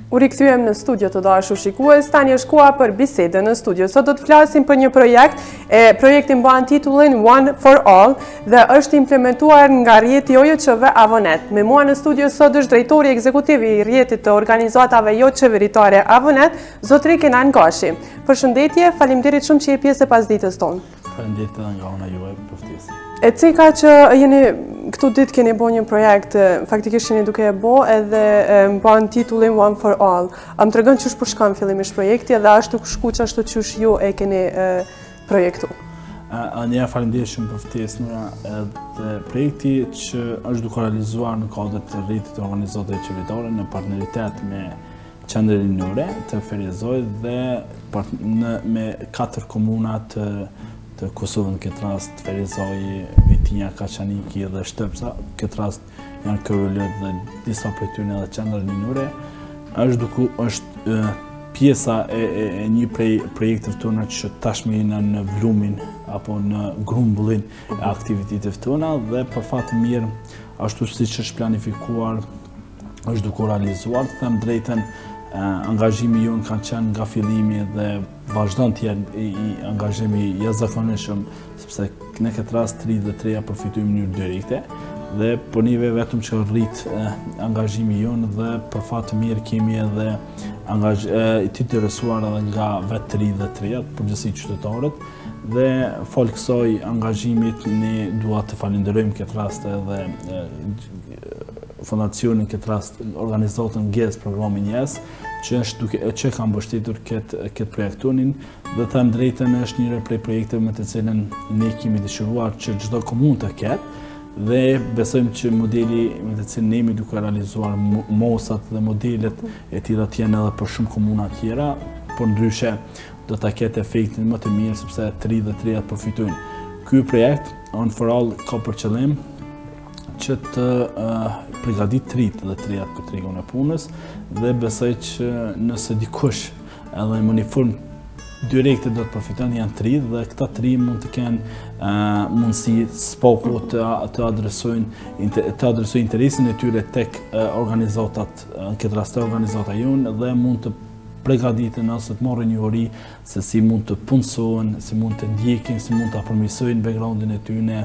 U rikthyem në studio të dashur shikues, tani është koha për bisedën në studio. Sot do të flasim për një projekt, projekti mban titullin One for All dhe është implementuar nga Rrjeti OJQ AVONET. Me mua në studio sot është Drejtori Ekzekutiv i Rrjetit të organizatave jo qeveritare AVONET, zotri Kenan Gashi. Përshëndetje, faleminderit shumë që je pjesë e pasdites tonë. Faleminderit edhe nga ana juaj për ftesën. E cika që jeni këtu ditë keni bo një projekt, faktikisht jeni duke e bo edhe mban titullin One for All. Më tregon qysh për shkon fillimisht projekti edhe ashtu shku që ashtu qysh ju e keni projektu. Anja faleminderit shumë për ftesën edhe projekti që është duke realizuar në kuadër të Rrjetit të organizatave qeveritare në partneritet me qendrën ligjore të Ferizojit dhe me 4 komuna të Kosovën, në këtë rast Ferizoji, Vitinja, Kaçaniki dhe Shtëpsa, në këtë rast janë Kërullët dhe disa prej tyre edhe qendra ligjore, është pjesa e një prej projekteve tona që tashmë jena në vlumin apo në grumbullin e aktivitetive tona dhe për fat të mirë, ashtu siç është planifikuar, është duke realizuar, të them drejtën, angazhimi jonë kanë qenë nga fillimi dhe vazhdon të jenë i angazhimi jashtëzakonishëm, sepse në këtë rast 33 përfitojmë në mënyrë direkte dhe po nive vetëm që rrit angazhimi jonë dhe për fat të mirë kemi edhe të interesuar edhe nga vetë 33 përgjithësi qytetarët dhe fol kësaj angazhimit ne dua të falenderojmë këtë rast edhe fondacionin, këtë rast organizatën GES, programin JES, që ka mbështetur këtë projektonin dhe them drejtën është njëra prej projekteve me të cilën ne kemi dëshiruar që çdo komunë të ketë dhe besojmë që modeli me të cilin ne jemi duke realizuar mosat dhe modelet e tilla të jenë edhe për shumë komuna tjera, por ndryshe do ta ketë efektin më të mirë sepse 33 përfitojnë. Ky projekt One for All ka për qëllim që të përgatit 33 për tregun e punës dhe besoj që nëse dikush edhe në një formë direkte do të përfiton janë 3 dhe këta 3 mund të kenë mundësi spaku të adresojnë interesin e tyre tek organizatat, në këtë rast organizata jonë dhe mund të përgatiten ose të marrin një ori se si mund të punësohen, si mund të ndjekin, si mund të përmirësojnë backgroundin e tyre,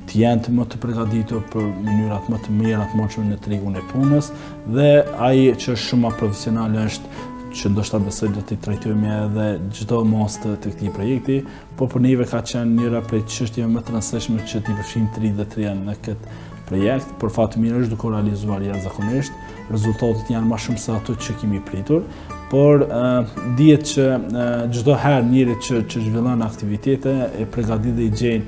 të jenë më të përgatitur për mënyrat më të mira të mundshme në tregun e punës dhe ai që është shumë profesional është që ndoshta besoj do t'i trajtojmë edhe çdo mos të këtij projekti, por për neve ka qenë njëra prej çështjeve më të rëndësishme që t'i përfshijmë 33 në këtë projekt, për fat të mirë është duke realizuar jashtëzakonisht, rezultatet janë më shumë se ato që kemi pritur, por dihet që çdo herë njëri që zhvillon aktivitete e përgatit dhe i gjejnë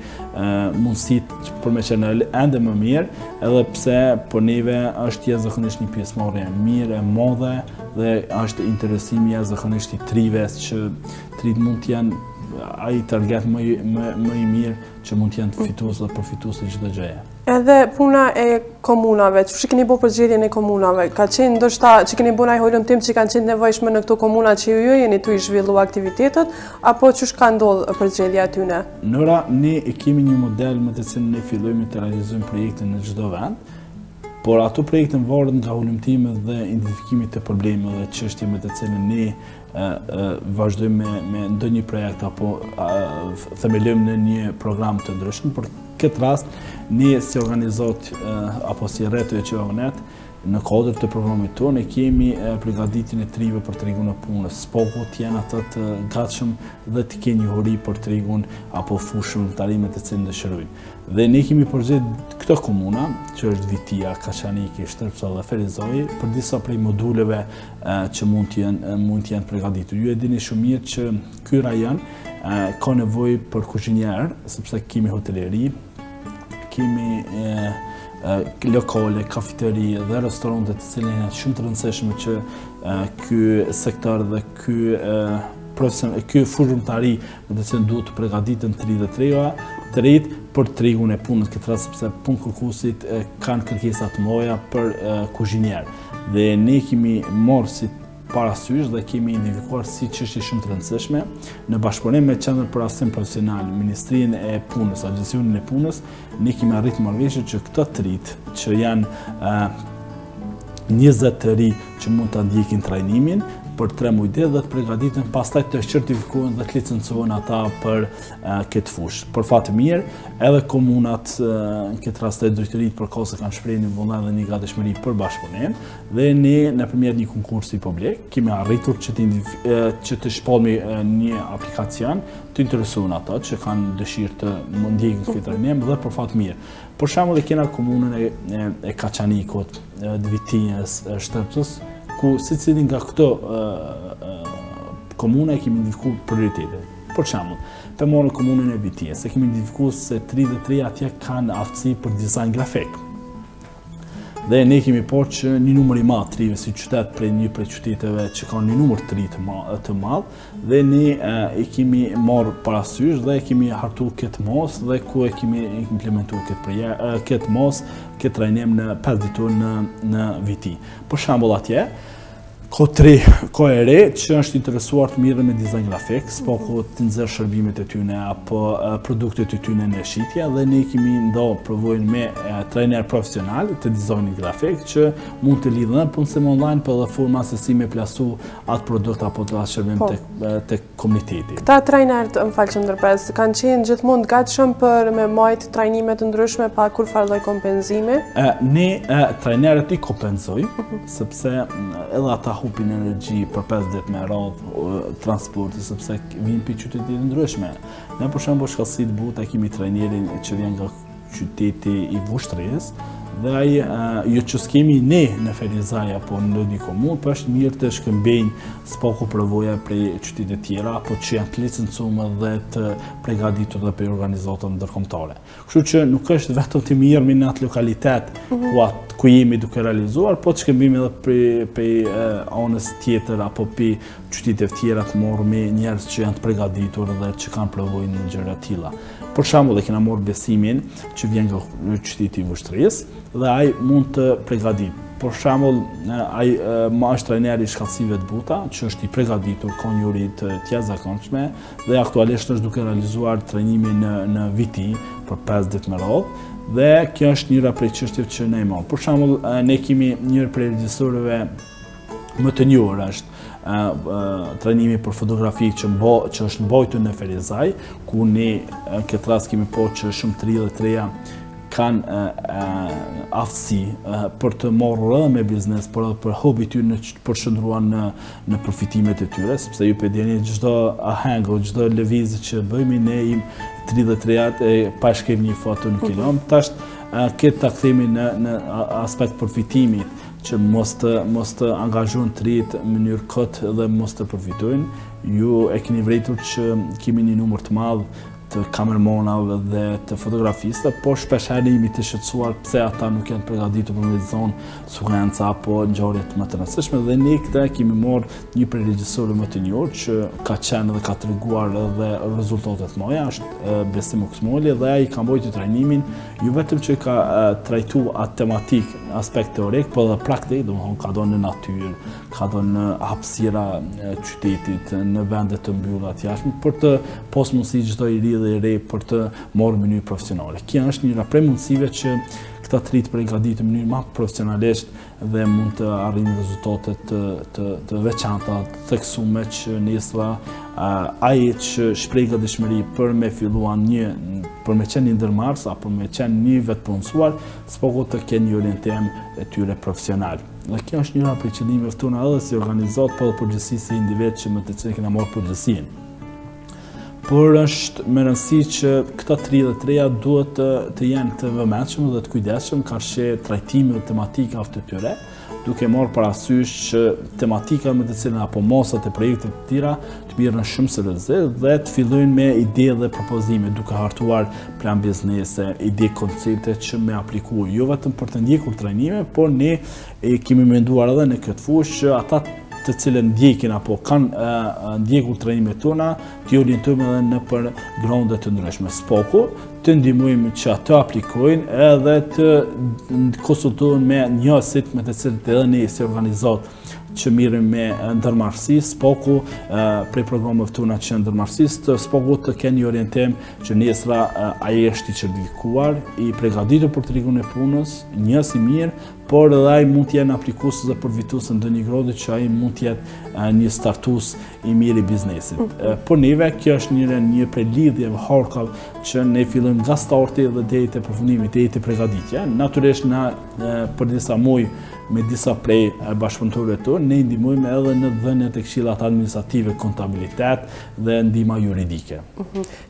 mundësitë për me qenë ende më mirë, edhe pse për neve është jashtëzakonisht një pjesëmarrje mirë e madhe dhe është interesimi jashtëzakonisht i trive që trit mund të jenë ai target më i mirë që mund të jenë fitues dhe përfitues të çdo gjëje. Edhe puna e komunave, që keni bërë përgjedhjen e komunave, ka qenë ndoshta që keni bërë ai hollumtim që kanë qenë nevojshme në këto komuna që ju jeni tu i zhvillu aktivitetet, apo ç'është ka ndodhur përgjedhja atyne? Nëra, ne kemi një model me të cilin ne fillojmë të realizojmë projekte në çdo vend, por ato projekte varet nga hollumtimet dhe identifikimi të problemeve dhe çështjeve me të cilin ne vazhdojmë me ndonjë projekt apo themelojmë në një program të ndryshëm. Për këtë rast, ne si organizat apo si Rrjeti OJQ AVONET, në kuadër të programit tonë kemi përgatitjen e trive për tregun e punës. Spaku të jenë ata të gatshëm dhe të kenë një hori për tregun apo fushën tarimet të cilën dëshirojnë. Dhe ne kemi përgjigjë këto komuna, që është Vitia, Kaçaniki, Shtëpsa dhe Ferizoji, për disa prej moduleve që mund të jenë përgatitur. Ju e dini shumë mirë që ky rajon ka nevojë për kuzhinier, sepse kemi hoteleri, kemi lokale, kafeteri dhe restorante të cilën janë shumë të rëndësishme që ky sektor dhe ky fushëtari me të cilën duhet të përgatiten 33 për tregun e punës këtë rast sepse punë kërkuesit kanë kërkesa të mëdha për kuzhinier. Dhe ne kemi marrë si parasysh dhe kemi identifikuar si çështje shumë të rëndësishme në bashkëpunim me Qendrën për Arsim Profesional, Ministrinë e Punës, Agjencionin e Punës, ne kemi arritur marrëveshje që këto trit që janë 20 të ri që mund të ndjekin trajnimin për 3 muaj dhe të përgatiten, pastaj të certifikohen dhe të licencohen ata për këtë fushë. Për fat të mirë, edhe komunat, në këtë rast e drejtoritë përkohëse kanë shprehur një vullnet dhe një gatishmëri për bashkëpunim, dhe ne nëpërmjet një konkursi publik kemi arritur që të shpallmi një aplikacion të interesuar ata që kanë dëshirë të ndjekin këtë trajnim dhe për fat të mirë. Për shembull, kena komunën e Kaçanikut, Vitinjes, Shtërpës, ku secili nga këto komune kemi identifikuar prioritetet. Për shembull, të marrë komunën e Vitinjes, kemi identifikuar se 33 atje kanë aftësi për dizajn grafik. Dhe ne kemi parë që një numër i madh të rive si qytet prej një prej qyteteve që kanë një numër të ri të madh, dhe ne e kemi marrë parasysh dhe e kemi hartuar këtë mos dhe ku e kemi implementuar këtë mos, këtë trajnim në 5 ditur në Viti. Për shembull atje, ko e re që është interesuar të mirë me dizajn grafik, s'po të nxjerrë shërbimet e tyne apo produktet e tyne në shitje, dhe ne kemi nda provojnë me trajner profesional të dizajnit grafik që mund të lidhën në punësim online për dhe forma se si me plasu atë produkt apo të atë shërbim të komuniteti. Këta trajnerët, më falë që ndërpres, kanë qenë gjithmonë gatshëm për me majtë trajnimet të ndryshme pa kur farë lloj kompenzime? Ne trajnerët i kompenzojmë, sepse edhe ata hupin energji për 5 ditë me radhë transporti, sepse vinë për qytetit të ndryshme. Ne për shembull shkallësit Buta kemi trajnerin që vjen nga qyteti i Vushtrisë, dhe ai jo që s'kemi ne në Ferizaj apo në një komunë, për është mirë të shkëmbejnë s'pako përvoja prej qytetet tjera, apo që janë të licencuar dhe të përgatitur dhe për organizatën ndërkombëtare. Kështu që nuk është vetëm të mirë me në atë lokalitet ku jemi duke realizuar, po të shkëmbejmë edhe për anës tjetër apo për qytetet tjera të morë me njerëz që janë të përgatitur dhe që kanë përvojë në gjëra të tilla. Për shembull, e kena marrë besimin që vjen nga qyteti i Vushtrisë dhe ai mund të përgatit. Për shembull, ai është trajneri i shkallësive të Buta, që është i përgatitur, ka një uri të jashtëzakonshme dhe aktualisht është duke realizuar trajnimin në Viti për 5 ditë me radhë, dhe kjo është njëra prej çështjeve që ne marrim. Për shembull, ne kemi njëra prej regjisorëve më të njohur është trajnimi për fotografi që është mbajtur në Ferizaj, ku ne këtë rast kemi po që shumë të ri dhe të reja kanë aftësi për të marrë edhe me biznes, por edhe për hobi tyre për shndruar në përfitimet e tyre, sepse ju pe dini çdo ahengo, çdo lëvizje që bëjmë ne 33-at pa shkrim një foto në kilom, tash këtë ta kthemi në aspekt përfitimit, që mos të angazhojnë të rinjt në mënyrë kot dhe mos të përfitojnë. Ju e keni vërtetur që kemi një numër të madh të kamermanave dhe të fotografistëve, po shpesh herë jemi të shqetësuar pse ata nuk janë përgatitur për me zonë sukenca apo ngjarje më të rëndësishme, dhe ne këtë kemi marrë një prej regjisorëve më të njohur që ka qenë dhe ka treguar edhe rezultatet mëja, është Besim Oksmoli, dhe ai ka mbajtur trajnimin jo vetëm që ka trajtuar atë tematik, aspekt teorik, por edhe praktik, domethënë ka dhënë në natyrë, ka dhënë në hapësira qytetit, në vende të mbyllura të jashtme, për të pas mundësi çdo i ri dhe i re për të marrë mënyrë profesionale. Kjo është njëra prej mundësive që këta të rinj përgatitur në mënyrë më profesionalisht dhe mund të arrijnë rezultate të veçanta, të theksuara që nisva ai që shpreh gatishmëri për me filluar për me qenë një ndërmarrës apo me qenë një vetpunësuar, s'po të kenë një orientim e tyre profesional. Dhe kjo është njëra prej qëllimeve tona edhe si organizat, po edhe përgjithësisht si individ që me të cilin kena marrë përgjegjësinë. Por është me rëndësi që këta 33 duhet të jenë të vëmendshëm dhe të kujdesshëm karshi trajtimi dhe tematika të tyre, duke marrë parasysh që tematika me të cilën apo mosat e projektet të tjera të mirën shumë seriozisht dhe të fillojnë me ide dhe propozime, duke hartuar plan biznese, ide koncepte që me aplikuar jo vetëm për të ndjekur trajnime, por ne kemi menduar edhe në këtë fushë që ata të cilën ndjekin apo kanë ndjekur trajnimet tona, të orientojmë edhe në për gronde të ndryshme. S'poko, të ndihmojmë që ato aplikojnë edhe të konsultojnë me njësit me të cilët edhe ne si organizat që mirën me ndërmarrësi, spoku prej programeve tona që janë ndërmarrësisë, spoku të kenë një orientim që nesër ai është i certifikuar, i përgatitur për tregun e punës, njës i mirë, por edhe ai mund të jenë aplikues dhe përfitues në ndonjë gradi që ai mund të jetë një startues i mirë i biznesit. Por neve kjo është një prej lidhjeve harkave që ne fillojmë nga starti dhe deri te përfundimi, deri te përgatitja. Natyrisht na për disa muaj me disa prej bashkëpunëtorëve tonë, ne ndihmojmë edhe në dhënien e këshillat administrative, kontabilitet dhe ndihma juridike.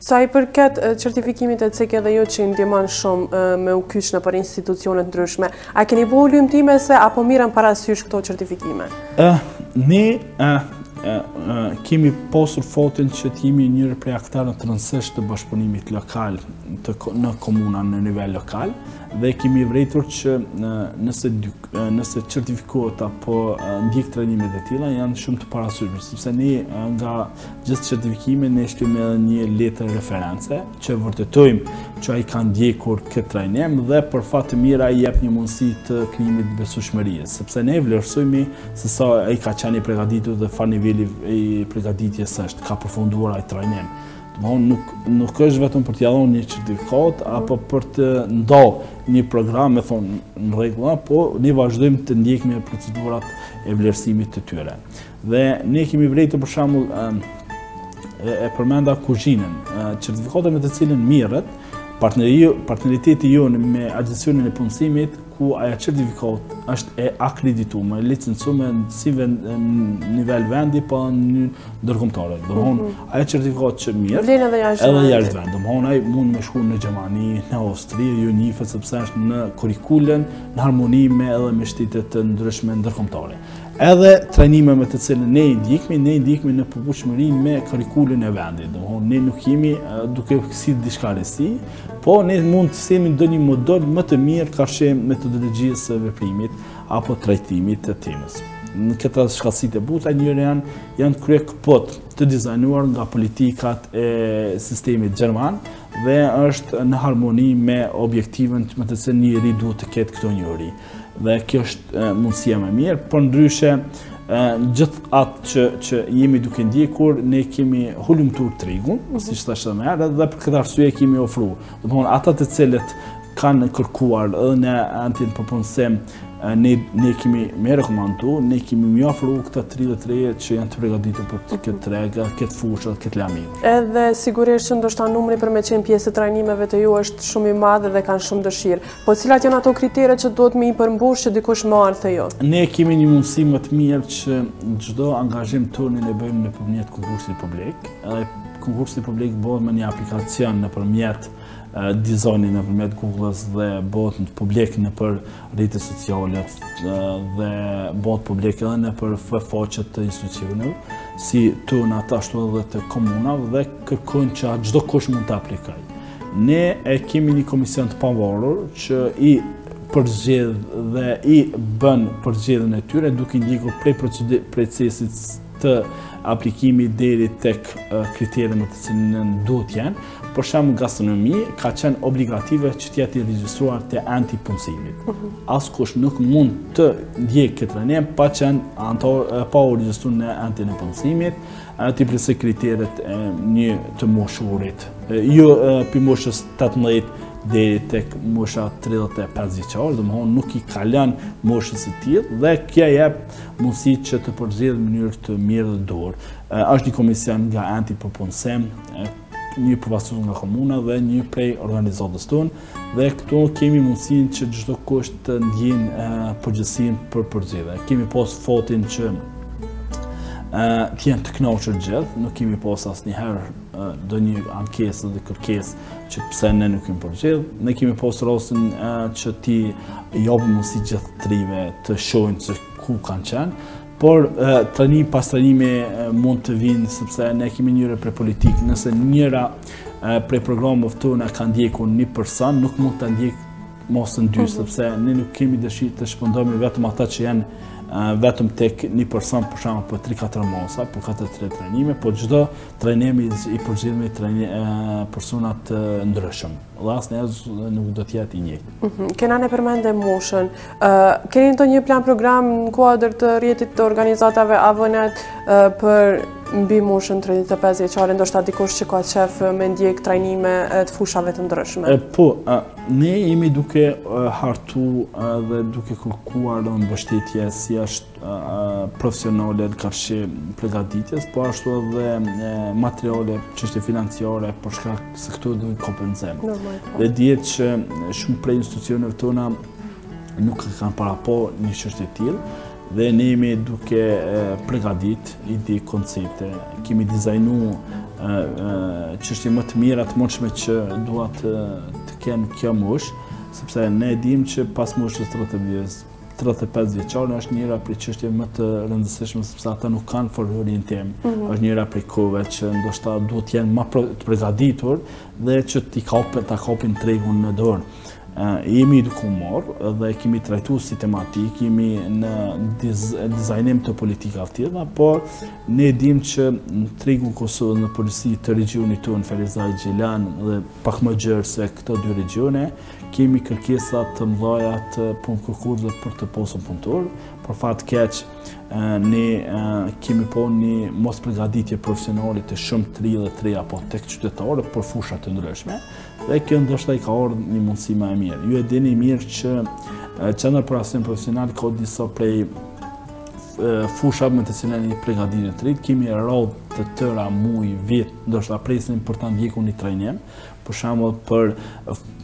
Sa i përket certifikimit e cek edhe jo që ndihmon shumë me u kyç në për institucione të ndryshme, a keni bërë lymtime se apo mirën parasysh këto certifikime? Ne kemi pasur fatin që t'jemi njërë prej aktarëve të rëndësishëm të bashkëpunimit lokal në komuna në nivel lokal dhe kemi vërejtur që nëse certifikohet apo ndjek trajnimet e tilla janë shumë të parasyshme, sepse ne nga gjithë certifikime ne shkruajmë edhe një letër reference që vërtetojmë që ai ka ndjekur këtë trajnim dhe për fat të mirë ai jep një mundësi të krijimit të besueshmërisë, sepse ne vlerësojmë se sa ai ka qenë i përgatitur dhe fa niveli i përgatitjes është, ka përfunduar ai trajnim. Nuk është vetëm për t'ia dhënë një certifikat apo për të ndalë një program me thonë në rregull, po ne vazhdojmë të ndjekim procedurat e vlerësimit të tyre. Dhe ne kemi vërejtur për shembull e përmenda kuzhinën, certifikatet me të cilën mirret partneriteti jonë me Agjencionin e Punësimit, ku ajo certifikat është e akredituar, licencuar si në nivel vendi pa në ndërkombëtare. Domthon ajo certifikat që mirë vlen edhe jashtë vend. Domthon ai mund të shkojë në Gjermani, në Austri, ju nifet sepse është në kurrikulën në harmoni me shtetet të ndryshme ndërkombëtare. Edhe trajnime me të cilën ne ndjekmi në përputhshmëri me kurrikulën e vendit. Domthon ne nuk jemi duke si diçka rësi, po ne mund të semi ndonjë model më të mirë karshi metodologjisë së veprimit apo trajtimit të temës. Në këta shkallësitë e buta janë krye këpot të dizajnuar nga politikat e sistemit gjerman dhe është në harmoni me objektivën me të cilën njeri duhet të ketë këto njohuri. Dhe kjo është mundësia më mirë, por ndryshe gjithë atë që jemi duke ndjekur, ne kemi hulumtuar tregun, siç thash më herët, dhe për këtë arsye kemi ofruar. Domthonë ata të cilët kanë kërkuar edhe në antin përpunësim, ne kemi me rekomandu, ne kemi më ofruar këta 33 që janë të përgatitur për këtë treg, këtë fushë, këtë lami. Edhe sigurisht që ndoshta numri për me qenë pjesë të trajnimeve të ju është shumë i madh dhe kanë shumë dëshirë. Po cilat janë ato kriteret që duhet me i përmbush që dikush marrë të jo? Ne kemi një mundësi më të mirë që çdo angazhim tonë ne bëjmë nëpërmjet konkursit publik. Edhe konkursi publik bëhet me një aplikacion nëpërmjet dizajnin nëpërmjet Google-s dhe bëhet publik nëpër rrjetet sociale dhe bëhet publik edhe nëpër faqet të institucioneve, si tona ashtu edhe të komunave dhe kërkojnë që çdo kush mund të aplikojë. Ne kemi një komision të pavarur që i përgjedh dhe i bën përgjedhjen e tyre duke ndjekur prej procesit të aplikimit deri tek kriteret me të cilën duhet janë. Për shembull gastronomi ka qenë obligative që të jetë i regjistruar te enti i punësimit. Askush nuk mund të ndjekë këtë trajnim pa qenë pa u regjistruar në entin e punësimit, ti plotësoj kriteret e një të moshurit. Jo pi moshës 18 deri tek mosha 35 vjeçare, domthonë nuk i kalon moshës së tillë dhe kjo jep mundësi që të përzihet në mënyrë të mirë dhe dorë. Është një komision nga enti për punësim, një përfaqësues nga komuna dhe një prej organizatës tonë dhe këtu kemi mundësinë që çdo kush të ndjejë përgjegjësinë për përzgjedhje. Kemi pas fatin që të jenë të kënaqur gjithë, nuk kemi pas asnjëherë ndonjë ankesë dhe kërkesë që pse ne nuk kemi përgjedhur. Ne kemi pas rastin që ti japim mundësi gjithë trive të shohin se ku kanë qenë. Por pas trajnimi mund të vinë sepse ne kemi njëra prej politikë. Nëse njëra prej programeve tona ka ndjekur një person, nuk mund ta ndjek mos në dy, sepse ne nuk kemi dëshirë të shpëndojmë vetëm ata që janë vetëm tek një person për shembull për 3-4 mosa, për 4-3 trajnime, po çdo trajnim i përzihet me persona të ndryshëm. Dhe asnjëherë nuk do të jetë i njëjtë. Kenan e përmendë moshën. Keni ndonjë plan program në kuadër të rrjetit të organizatave AVONET për mbi moshën 35 vjeçare, ndoshta dikush që ka qef me ndjek trajnime të fushave të ndryshme? Po, ne jemi duke hartu dhe duke kërkuar mbështetje si është profesionale në karshi përgatitjes, po ashtu edhe materiale, çështje financiare, për shkak se këto duhen kompenzim. Dhe dihet që shumë prej institucioneve tona nuk kanë parapo një çështje të tillë. Dhe ne jemi duke përgatit ide, koncepte, kemi dizajnu çështje më të mira të mundshme që duhet të kenë kjo moshë, sepse ne dim që pas moshës 35 vjeçare është njëra prej çështjeve më të rëndësishme, sepse ata nuk kanë for orientim. Është njëra prej kohëve që ndoshta duhet të jenë më të përgatitur dhe që ta kapin tregun në dorë. Jemi duke u marrë dhe kemi trajtuar si tematik, jemi në dizajnim të politika të tilla, por ne dim që në tregun Kosovë, në polici të regionit tonë Ferizaj Gjilan dhe pak më gjerë se këto dy regione, kemi kërkesa të mëdha të punëkërkuesve për të posën punëtor. Për fat keq, ne kemi po një mos përgatitje profesionale të shumë të ri dhe të reja, po tek qytetarë për fusha të ndryshme, dhe kjo ndoshta i ka ardhur një mundësi më e mirë. Ju e dini mirë që Qendra për Arsim Profesional ka disa prej fusha me të cilën i përgatitje të rritë, kemi radhë të tëra muj, vit, ndoshta presin për ta ndjekur një trajnim, për shembull për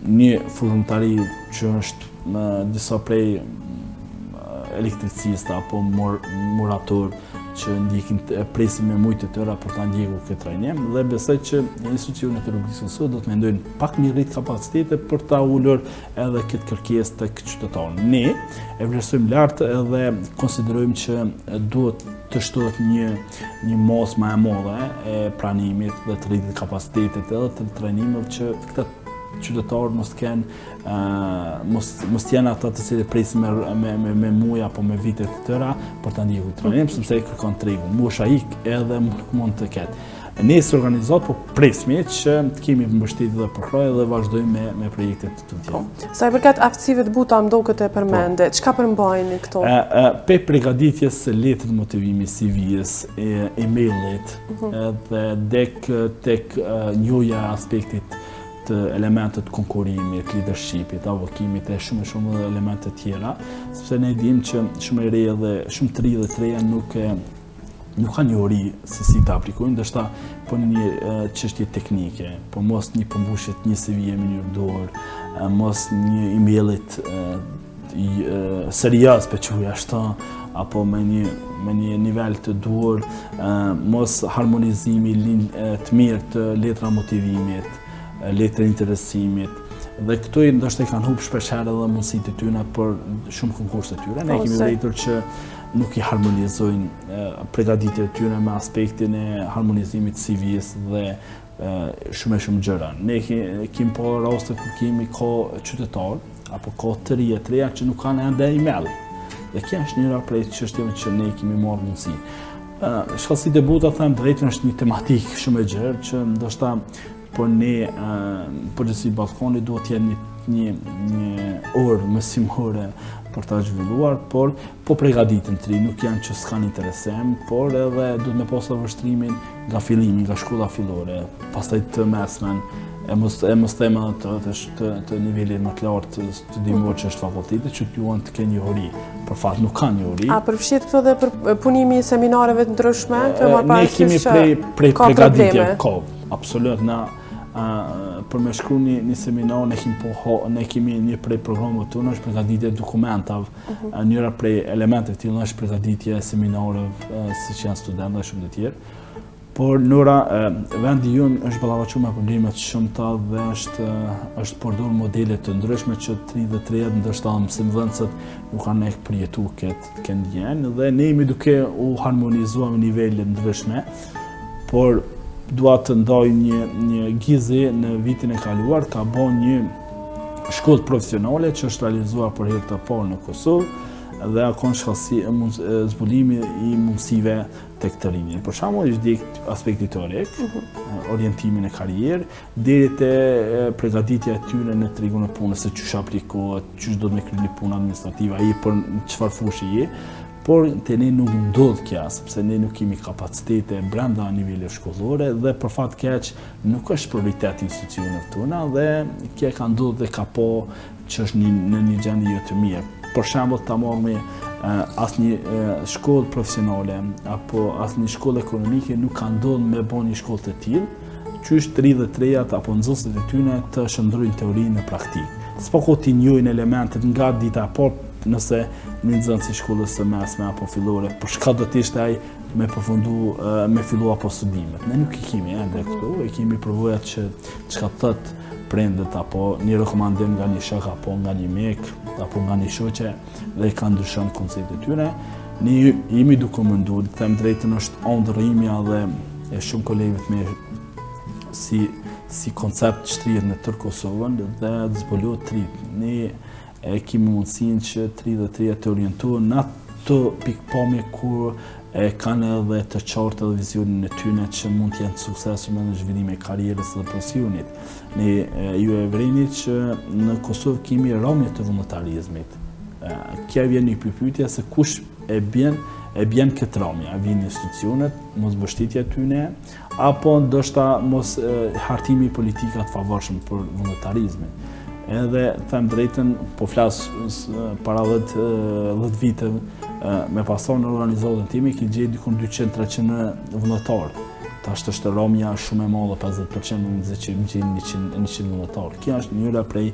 një fushëtari që është disa prej elektricista apo murator që ndjekin presin me mujt të tëra për ta ndjekur këtë trajnim, dhe besoj që institucionet e Republikës së Kosovës do të mendojnë pak më rrit kapacitete për ta ulur edhe këtë kërkesë tek qytetarët. Ne e vlerësojmë lart edhe konsiderojmë që duhet të shtohet një mos më e madhe e pranimit dhe të rritit kapacitetet edhe të trajnimeve që këta qytetarët mos janë ata të cilët presin me muaj apo me vite të tëra për ta ndjekur trajnim, sepse e kërkon tregu. Mosha ik edhe mund të ketë. Ne si organizat po presmi që kemi mbështetje dhe përkrahje dhe vazhdojmë me projektet të tjera. Sa i përket aftësive të buta mdokët e përmende, çka përmbajnë këto? Pe përgatitjes së letrit motivimi CV-s, e-mailit dhe tek njohja aspektit të elementet konkurimit, leadershipit, avokimit e shumë elemente tjera, sepse ne dim që shumë e re dhe shumë të ri dhe të reja nuk kanë njohuri se si të aplikojnë, ndoshta po një çështje teknike, po mos një përmbushje të një CV-je me një dorë, mos një emailit serioz për quaj ashtu, apo me një nivel të duhur, mos harmonizimi të mirë të letra motivimit, letra interesimit, dhe këto ndoshta i kanë humbur shpesh herë edhe mundësitë e tyre për shumë konkurse të tyre. Ne kemi vërtetur që nuk i harmonizojnë përgatitjet e tyre me aspektin e harmonizimit të CV-s dhe shumë gjëra. Ne kemi po raste ku kemi qytetar apo të reja që nuk kanë ende email. Dhe kjo është njëra prej çështjeve që ne kemi marrë mundësi. Shkallësi debuta, them drejtën, është një tematik shumë e gjerë që ndoshta por ne përgjithësi balkoni duhet të jenë një orë mësimore për ta zhvilluar, por po përgatiten të ri, nuk janë që s'kan interesim, por edhe duhet me pasur vështrimin nga fillimi, nga shkolla fillore, pastaj të mesmen, e mos tema të nivelit më të lartë të studimor që është fakulteti, që duan të kenë njohuri. Për fat nuk kanë njohuri. A përfshihet këto dhe për punimi i seminareve të ndryshme? Ne kemi prej përgatitje, absolut, për me shkru një seminar, ne kemi një prej programët tonë, është përgatitje dokumentave, njëra prej elementeve tillë është përgatitje seminareve, si që janë studentë dhe shumë të tjerë. Por nëra, vendi jonë është ballavaçuar me probleme të shumta dhe është përdor modele të ndryshme që 33 ndoshta mësimdhënësit nuk kanë përjetuar këtë ndjenjë, dhe ne jemi duke u harmonizuar me nivele ndryshme, por dua të ndaj një gizi në vitin e kaluar, ka bën një shkollë profesionale që është realizuar për herë të parë në Kosovë, dhe akon zbulimi i mundësive tek të rinjin. Për shembull, është dik aspekti teorik, orientimin e karrierë, deri te përgatitja e tyre në tregun e punës, se çish aplikohet, çish do të me kryeni punë administrative, ai për çfarë fushë je. Por te ne nuk ndodh kja, sepse ne nuk kemi kapacitete brenda nivele shkollore dhe për fat keq nuk është prioritet institucionet tona dhe kja ka ndodhur dhe ka po që është në një gjendje jo të mirë. Për shembull, ta marrë asnjë shkollë profesionale apo asnjë shkollë ekonomike nuk ka ndodhur me bën një shkollë të tillë, qysh 33-at apo nxënësit e tyre të shndrojnë teorinë në praktikë. S'po ti njojnë elementet nga dita, por nëse një nxënës i shkollës së mesme apo fillore, për shka do të ishte ai me përfundu, me fillu apo studimet. Ne nuk i kemi ende këtu, e kemi përvojat që çka thot prindët apo një rekomandim nga një shok apo nga një mik apo nga një shoqe dhe ka ndryshon konceptet e tyre. Ne jemi duke menduar, të them drejtën, është ëndrrimja dhe e shumë kolegëve të mirë si koncept shtrihet në tërë Kosovën dhe të zbulohet trit. Ne e kemi mundësinë që 33 të orientohen në ato pikpamje kur e kanë edhe të qartë edhe vizionin e tyre që mund të jenë të suksesshëm në zhvillimin e karrierës dhe profesionit. Ne ju e vreni që në Kosovë kemi rrëmje të vullnetarizmit. Kja vjen një pyetje se kush e bjen këtë rrëmje, a vjen institucionet, mos mbështetja e tyre, apo ndoshta mos hartimi i politikave të favorshëm për vullnetarizmin. Edhe them drejtën, po flas para 10 vite me pasor në organizatën time, ki gjej dikon 200-300 vullnetarë. Tash është rrëmja shumë e madhe, 50% më që gjejnë 100 vullnetarë. Kjo është njëra prej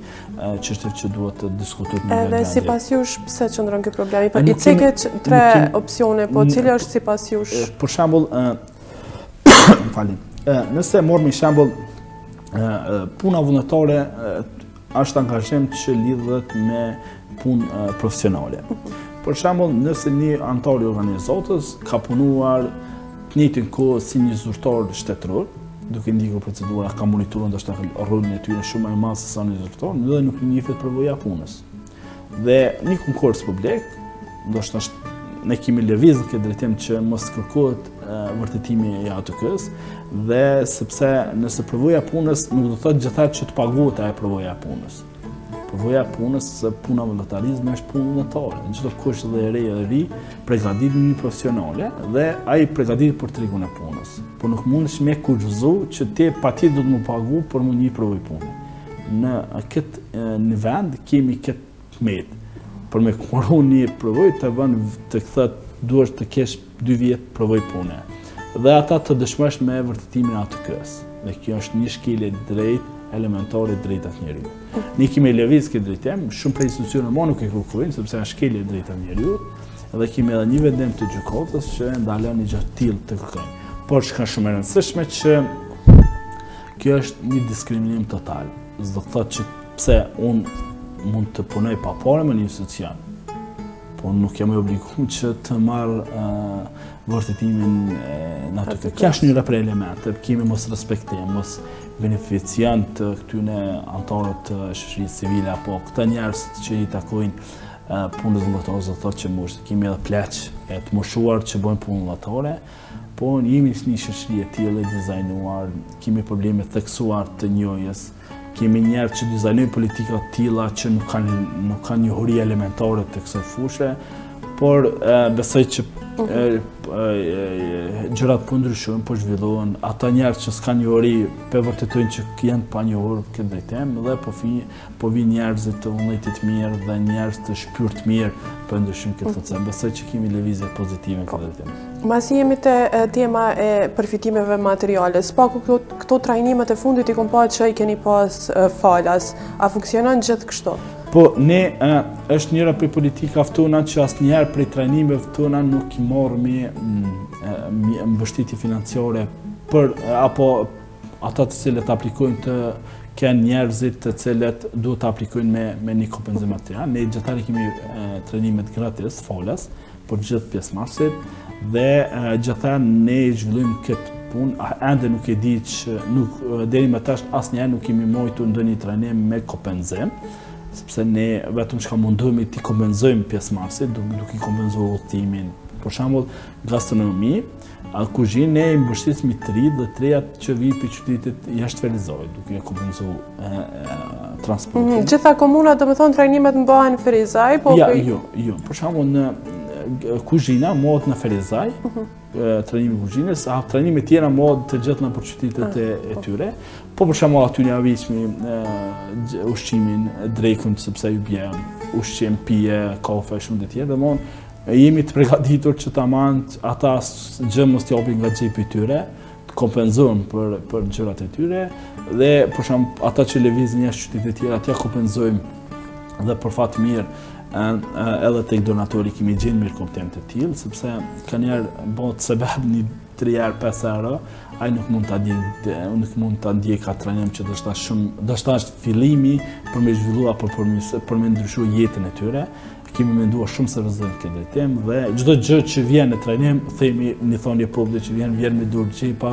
çështjeve që duhet të diskutohet në Edhe sipas jush pse qëndron ky problemi? Po i cike 3 opsione, po cili është sipas jush? Për shembull, nëse morëm një shembull, puna vullnetare është angazhim që lidhet me punë profesionale. Për shembull, nëse një antar i organizatës ka punuar të njëjtën kohë si një zyrtar shtetëror, duke ndjekur procedura, ka monitoruar ndoshta rolin e tyre shumë më madh se sa një zyrtar, dhe nuk i njihet përvoja e punës. Dhe një konkurs publik, ndoshta ne kemi lëvizur këtë drejtim që mos kërkohet vërtetimi i ATK-s, dhe sepse nëse përvoja e punës nuk do të thotë gjithatë që të paguhet ajo përvoja e punës. Përvoja e punës, se puna vullnetarizmi është punë vullnetare. Çdo kush dhe e re e ri përgatitet në një profesionale dhe ai përgatitet për tregun e punës. Por nuk mundesh me kurrëzu që ti patjetër do të më pagu për më një provë pune. Në këtë vend kemi këtë met. Për me kurru një provoj të këthet duhet të kesh 2 vjet provoj pune. Dhe ata të dëshmosh me vërtetimin e ATK-s. Dhe kjo është një shkelje drejt elementare drejtat njeriu. Ne kemi lëviz këtë drejtim, shumë prej institucioneve më nuk e kërkojnë sepse është shkelje drejtat njeriu, dhe kemi edhe një vendim të gjykatës që ndalon një gjë të tillë të kërkojnë. Por çka shumë e rëndësishme që kjo është një diskriminim total. S'do të thotë që pse unë mund të punoj pa parë me një institucion, po nuk jam i obliguar që të marr vërtetimin në atë. Kjo është një prej elementeve, kemi mos respektim, mos beneficiant të këtyre antarët të shoqërisë civile apo këta njerëz që i takojnë punës vullnetare, do thotë që kemi edhe pleq e të moshuar që bëjnë punë vullnetare, po jemi një shoqëri e tillë e dizajnuar, kemi probleme theksuar të njohjes. Kemi njerëz që dizajnojnë politika të tilla që nuk kanë njohuri elementare të kësaj fushë, por besoj që gjërat po ndryshojnë, po zhvillohen. Ata njerëz që s'kan njohuri vërtetojnë që janë pa njohur këtë drejtim dhe po vinë njerëz të vullnetit mirë dhe njerëz të shpirt mirë për ndryshim këtë proces. Besoj që kemi lëvizje pozitive në këtë drejtim. Masi jemi te tema e përfitimeve materiale, spaku këto trajnimet e fundit i kom pa që i keni pas falas, a funksionon gjithë kështu? Po, ne është njëra prej politikave tona që asnjëherë prej trajnimeve tona nuk i marrëmi mbështetje financiare për apo ata të cilët aplikojnë të kenë njerëzit të cilët duhet të aplikojnë me një kompenzim material. Ne gjithari kemi trajnimet gratis, falas, për gjithë pjesëmarrësit dhe gjithari ne zhvillojmë këtë punë, ende nuk e di që deri më tash asnjëherë nuk kemi marrë ndonjë trajnim me kompenzim. sepse ne vetëm çka mundohemi t'i kompenzojmë pjesëmarrësit, duke i kompenzuar udhëtimin. Për shembull, gastronomi, kuzhinë ne i mbështesim të ri dhe të rejat që vijnë për qytetet jashtë Ferizaj, duke e kompenzuar transportin. Gjitha komunat, do të thonë, trajnimet bëhen në Ferizaj, po... Jo. Për shembull, në kuzhina mohet në Ferizaj, trajnimi i kuzhinës, trajnimet tjera mohet të gjitha në për qytetet e tyre. Po për shembull aty ne avishmi ushqimin, drekun sepse ju bie, ushqim, pije, kafe, shumë të tjerë, domthonë jemi të përgatitur që tamam ata gjë mos t'i japin nga xhepi i tyre, të kompenzojmë për gjërat e tyre dhe për shembull ata që lëvizin jashtë qytetit të tjera t'ia kompenzojmë dhe për fat mirë edhe tek donatori kemi gjenë mirë komptem të tillë, sepse kanë njerë bëhet sebeb një 3 herë 5 herë, ai nuk mund ta ndjej ka trajnim që do të është fillimi për me zhvilluar për me ndryshuar jetën e tyre. Kemi menduar shumë seriozisht këtë drejtim dhe çdo gjë që vjen në trajnim, themi një thonje publike që vjen me dur xhepa,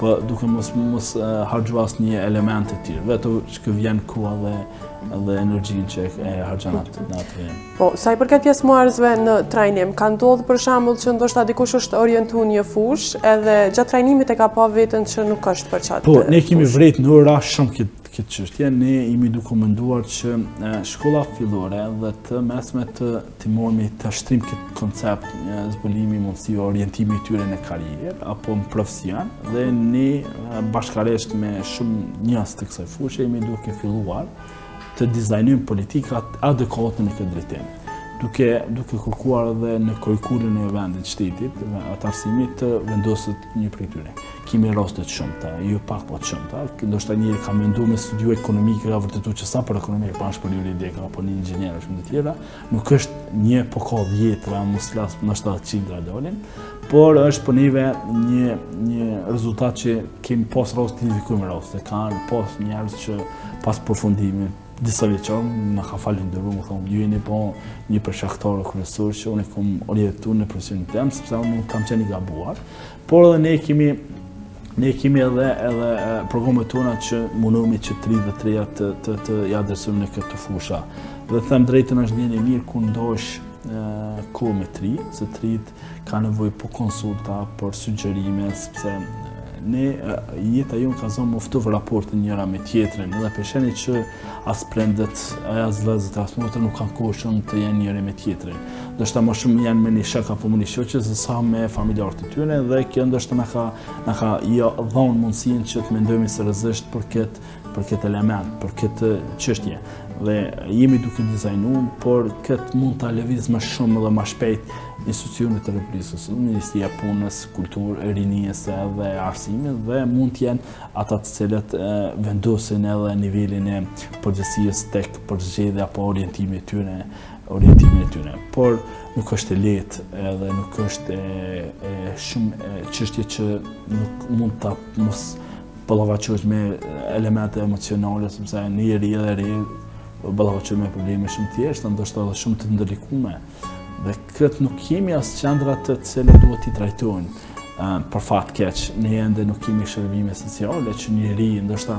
po duke mos harxhuar asnjë element të tjerë, vetëm që vjen koha dhe energjinë që e harxhon atë. Po, sa i përket pjesëmarrësve në trajnim, ka ndodhur për shembull që ndoshta dikush është orientuar një fushë edhe gjatë trajnimit e ka pa veten që nuk është për çatë. Po, ne kemi vret në ora shumë këtë çështje, ne jemi duke menduar që shkolla fillore dhe të mesme të mormi të shtrim këtë koncept zbulimi, mundësi, orientimi i tyre në karrierë apo në profesion dhe ne bashkërisht me shumë njerëz të kësaj fushë jemi duke filluar të dizajnojmë politikat adekuate në këtë drejtim. Duke kërkuar edhe në kurrikulin e vendit shtetit, atë arsimit të vendoset një prej tyre. Kemi raste të shumta, jo pak po të shumta. Ndoshta njëri ka menduar me studiu ekonomik, ka vërtetuar që sa për ekonomi pa për juridike apo një inxhinier shumë të tjera, nuk është një po ka 10, mos flas ndoshta 100 dolin, por është për neve një rezultat që kemi pas rast të identifikojmë raste. Kanë pas njerëz që pas përfundimit disa vjeçar më ka falendëruar, më thonë, ju jeni po një përshkaktar kryesor që unë kam orientuar në profesionin tim, sepse unë kam qenë i gabuar, por edhe ne kemi edhe programet tona që mundohemi që 33 të ja adresojmë në këtë fusha. Dhe them drejtën është ndjenjë mirë ku ndosh kohë me tri, se trit ka nevojë për konsulta, për sugjerime, sepse jeta jonë ka zonë moftu raportin njëra me tjetrin, edhe përsheni që as prendet, as vëllezërit, as motrat nuk kanë kohë shumë të jenë njëri me tjetrin. Ndoshta më shumë janë me një shok apo me një shoqe se sa me familjarët e tyre dhe kjo ndoshta na ka dhënë mundësinë që të mendojmë seriozisht për këtë element, për këtë çështje. Dhe jemi duke dizajnuar, por këtë mund ta lëviz më shumë dhe më shpejt institucionet e Republikës, Ministria e Punës, Kulturë, Rinisë dhe Arsimit dhe mund të jenë ata të cilët vendosin edhe nivelin e përgjegjësisë tek përzgjedhja apo orientimin e tyre. Por nuk është e lehtë edhe nuk është shumë çështje që nuk mund ta mos ballavaçosh me elemente emocionale, sepse njëri edhe ri ballavaçohet me probleme shumë të thjeshta, ndoshta edhe shumë të ndërlikuara. Dhe këtë nuk kemi as qendra të cilat duhet t'i trajtojnë për fat keq. Ne ende nuk kemi shërbime sociale që njëri ndoshta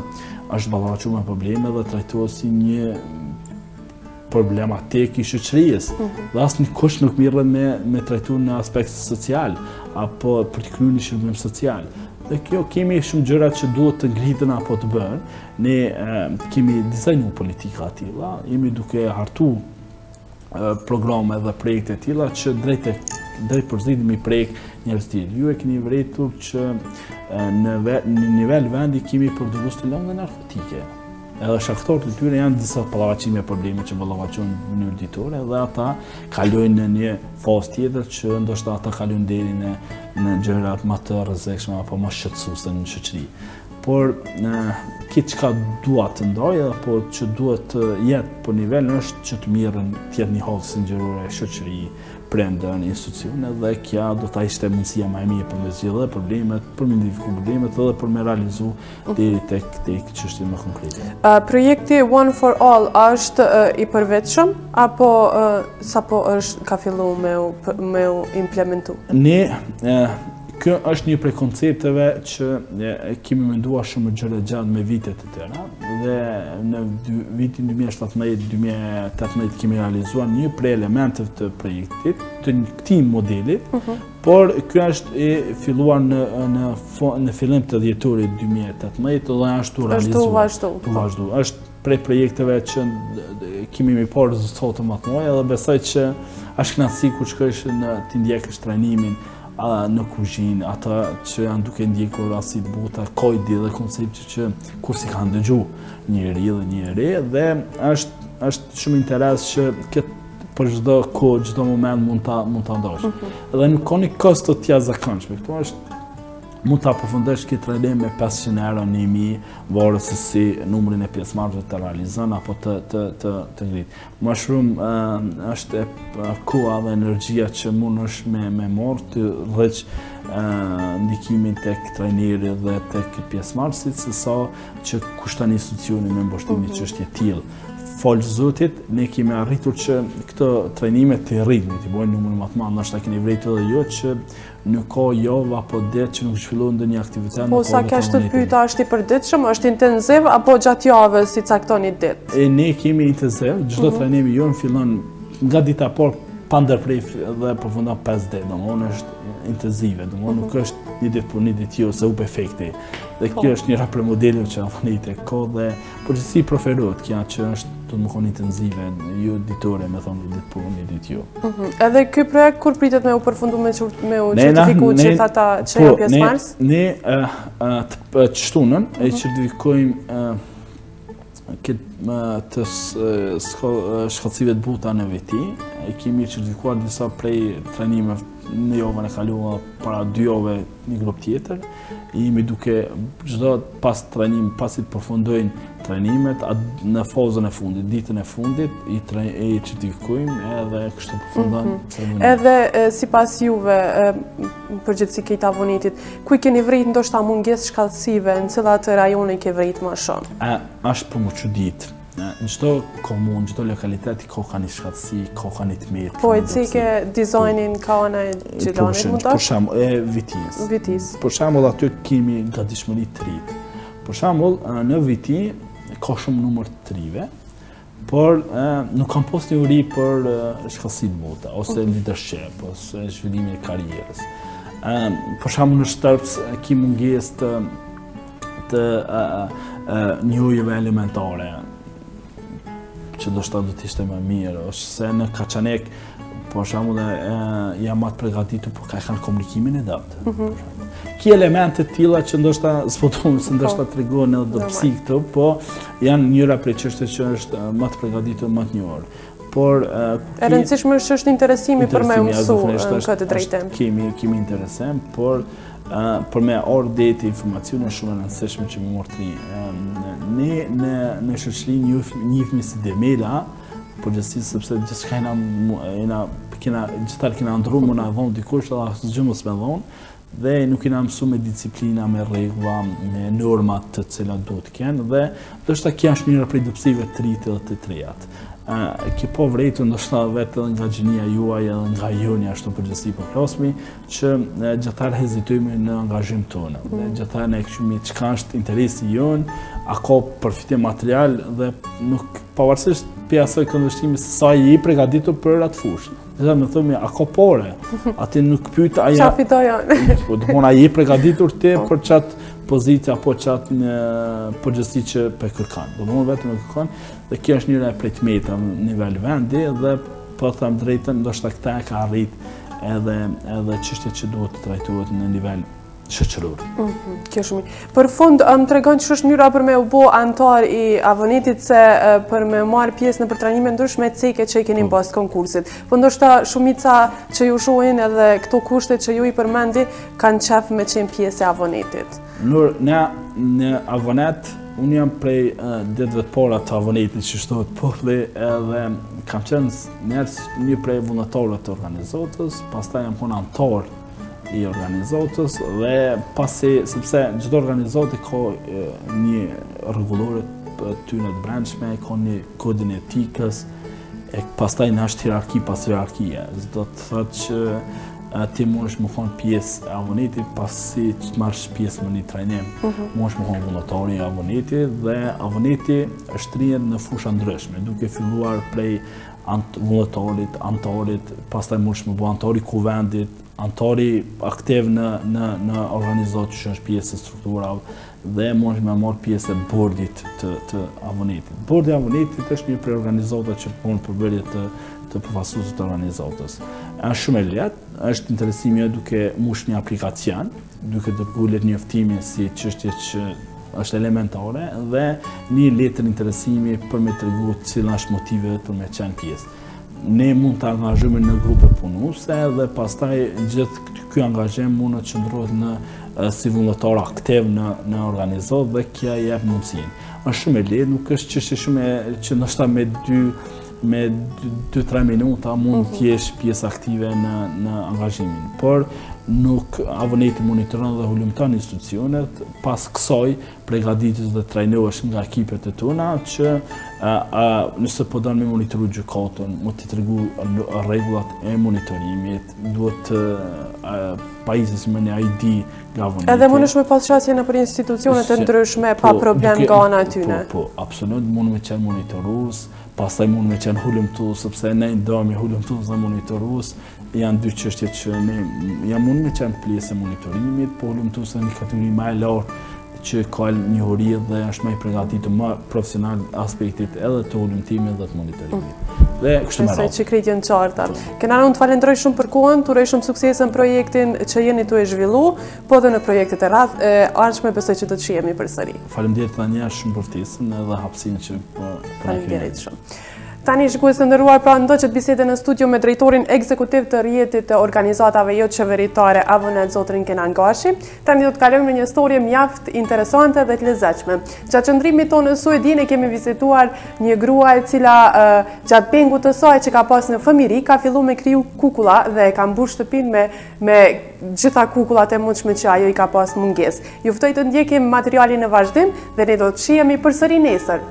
është ballavaçuar me probleme dhe trajtohet si një problematik i shoqërisë. Dhe asnjë kush nuk merret me trajtuar në aspekt social apo për të kryer një shërbim social. Dhe kjo kemi shumë gjëra që duhet të ngriten apo të bëhen. Ne kemi dizajnuar politika të tilla, jemi duke hartuar programe dhe projekte të tilla që drejt përzidhemi prek njerëz të tjerë. Ju e keni vërtetur që në nivel vendi kemi përdoruar të lëndë narkotike. Edhe shkaktorët e tyre janë disa ballavaçime probleme që ballavaçojnë në mënyrë ditore dhe ata kalojnë në një fazë tjetër që ndoshta ata kalojnë deri në gjërat më të rrezikshme apo më shqetësuese në shoqëri. Por këtë çka dua të ndaj apo që duhet të jetë për nivel është që të mirën të jetë një hall sinqerore shoqëri, prandaj institucione dhe kjo do ta ishte mundësia më e mirë për me zgjidhë problemet, për me identifikuar problemet edhe për me realizu deri tek çështje më konkrete. Projekti One for All është i përvetshëm apo sapo ka filluar me u implementu? Ky kjo është një prej koncepteve që kemi menduar shumë gjëra gjatë me vitet të tëra dhe në vitin 2017-2018 kemi realizuar një prej elementeve të projektit, të këtij modeli, por kjo është e filluar në fillim të dhjetorit 2018 dhe është realizuar. Është prej projekteve që kemi me parë rezultate më të mëdha dhe besoj që është kënaqësi kur shkosh të ndjekësh trajnimin në kuzhinë, ata që janë duke ndjekur rasti të buta, kojdi dhe koncepte që kur si kanë dëgju një ri dhe një re dhe është shumë interes që këtë për çdo kohë, çdo moment mund ta ndosh. Dhe nuk ka një kosto të jashtëzakonshme. Këtu është mund ta përfundosh këtë trajnim me 500 euro, 1000, varet se si numrin e pjesëmarrësve të realizon apo të ngrit. Më shumë është koha dhe energjia që mundesh me marrë të rreq ndikimin tek trajneri dhe tek pjesëmarrësit, sesa që kushton institucioni me mbështetje një çështje të tillë. Falë Zotit, ne kemi arritur që këto trajnime të rritmi, të bojnë numër më të madh, ndoshta keni vërejtur edhe jo që nuk ka javë apo ditë që nuk zhvillohet ndonjë aktivitet. Po sa ka të pyeta, është i përditshëm, është intensiv apo gjatë javës si caktoni ditë? Ne kemi intensiv, çdo trajnim jon fillon nga dita por pa ndërprerje dhe përfundon 5 ditë, domthonë është intensive, domthonë nuk është një ditë për një ditë jo se u efekti. Dhe kjo është njëra prej modeleve që AVONET ka dhe përgjithësi preferohet kjo që është do të më konë intensive, jo ditore, me thonë një ditë punë, një ditë jo. Edhe ky projekt kur pritet me u përfundu me u certifiku gjithë ata që janë pjesëmarrës? Ne të shtunën e certifikojmë të shkallësive të buta në veti, e kemi certifikuar disa prej trajnime në javën e kaluar para 2 javë një grup tjetër. Jemi duke çdo pas trajnim, pasi të përfundojnë trajnimet në fazën e fundit, ditën e fundit i certifikojmë edhe kështu përfundon. Edhe sipas juve, përgjithësi këtë AVONET-it, ku keni vrit ndoshta mungesë shkallësive, në cilat rajone ke vrit më shumë? Është për më çudit. Në çdo komunë, çdo lokalitet ka një shkallësi, ka një tmerr. Po e cike dizajnin ka ana e Gjilanit mund të? Për shembull e Vitis. Për shembull aty kemi gatishmëri të rritë. Për shembull në Viti ka shumë numër të rive, por nuk kanë pas teori për shkallësitë të buta ose leadership ose zhvillimin e karrierës. Për shembull në Shtrps kemi mungesë të njojeve elementare që do shta do t'ishte më mirë, është se në Kaçanek, për shembull jam atë përgatitur për ka kanë komunikimin e datë. Ki elemente të tilla që ndoshta s'poton se ndoshta tregojnë edhe dobësi këtu, po janë njëra prej çështjeve që është më të përgatitur, më të njohur. Por e rëndësishme është interesimi për me mësu këtë drejtim. Kemi interesim, por për me orë deti informacione shumë e rëndësishme që me mortri. Ne në shoqëri njihemi si demela, përgjithësi sepse gjithçka gjithar kena ndruar na dhon dikush edhe asgjë gjë mos me dhon dhe nuk kena mësuar me disiplina, me rregulla, me norma të cilat duhet të kenë dhe ndoshta kjo është njëra prej dobësive të rritë dhe të trejat. Ki po vrejtu ndoshta vetë edhe nga gjinia juaj edhe nga joni ashtu përgjithësi po flasmi që gjatar hezitojmë në angazhim tonë. Gjatar ne kemi çka është interesi jon, a ka përfitim material dhe nuk pavarësisht për asaj këndvështrimi se sa i përgatitur për atë fushë. Dhe më thëmi, a ka pore? Ati nuk pyta aja... Qa fitojon? Po të mona i përgatitur ti për qatë pozitë apo qatë në përgjësi që për kërkan. Do më vetëm e kërkan dhe kjo është njëra e prej të meta në nivel vendi dhe po të them drejtën, ndoshta këta e ka arrit edhe çështjet që duhet të trajtohet në nivel shoqëror. Kjo shumë. Për fund, më tregon që është mënyra për me u bë antar i AVONET-it se për me marrë pjesë në trajnime ndryshme ceke që i keni pas konkursit. Po ndoshta shumica që ju shohin edhe këto kushte që ju i përmendi kanë qef me qenë pjesë e AVONET-it. Në AVONET, unë jam prej ditëve të para të AVONET-it që shtohet porli edhe kam qenë një prej vullnetarëve të organizatës, pastaj jam qenë antar i organizatës dhe pasi, sepse çdo organizatë ka një rregullore të tyre të brendshme, ka një kodin etikës, e pastaj në është hierarki pas hierarkie. Do të thotë që ti mund është më konë pjesë e avonetit pasi që të marrësh pjesë më një trajnim. Mund është më konë vullnetori i avonetit dhe avoneti është rrjedh në fusha ndryshme, duke filluar prej vullnetorit, antarit, pastaj mund është më bëu antari kuvendit, antari aktiv në organizatë që është pjesë e strukturave dhe mund me marrë pjesë e bordit të avonetit. Bordi i avonetit është një prej organizatave që punon përbërje të përfaqësuesit të organizatës. Është shumë e lehtë, është interesimi duke mush një aplikacion, duke dërguar njoftimin si çështje që është elementare dhe një letër interesimi për me tregu cila është motivet për me qenë pjesë. Ne mund të angazhojmë në grupe punuese dhe pastaj gjithë ky angazhim mund të qëndrohet në si vullnetar aktiv në organizatë dhe kjo jep mundësinë. Është shumë e lehtë, nuk është çështje shumë që ndoshta me 2-3 minuta mund të jesh pjesë aktive në angazhimin, por nuk avoneti monitoron dhe hulumton institucionet, pas kësaj përgatitjes dhe trajnohesh nga ekipet e tona që nëse po don me monitoru gjykatën, më të tregu rregullat e monitorimit, duhet pajisjes me një ID nga avoneti. Edhe mund është me pas shasje në për institucionet të ndryshme pa problem nga ana e tyre. Po, absolut mund me qenë monitorues, pastaj mund me qenë hulumtues, sepse ne ndajmë hulumtues dhe monitorues, janë dy çështje që ne mund me qenë pjesë e monitorimit, po hulumtues në një kategori më e lartë që ka njohuri dhe është më i përgatitur më profesional aspektit edhe të hulumtimit dhe të monitorimit. Dhe kështu më radhë. Besoj që krejt janë qarta. Kenan, unë të falenderoj shumë për kohën, të uroj shumë sukses në projektin që jeni tu e zhvillu, po dhe në projektet e ardhshme besoj që do të shihemi përsëri. Faleminderit edhe një herë shumë për ftesën edhe hapësinë që po na Faleminderit shumë. Tani shikues të nderuar, pra ndoqët bisede në studio me drejtorin ekzekutiv të Rrjetit të organizatave jo qeveritare AVONET, zotrin Kenan Gashi. Tani do të kalojmë në një historie mjaft interesante dhe të lezetshme. Gjatë qëndrimit tonë në Suedi ne kemi vizituar një grua e cila gjatë pengut të saj që ka pas në fëmijëri ka filluar me kriju kukulla dhe ka mbush shtëpinë me gjitha kukullat e mundshme që ajo i ka pas mungesë. Ju ftoj të ndjekim materialin në vazhdim dhe ne do të shihemi përsëri nesër.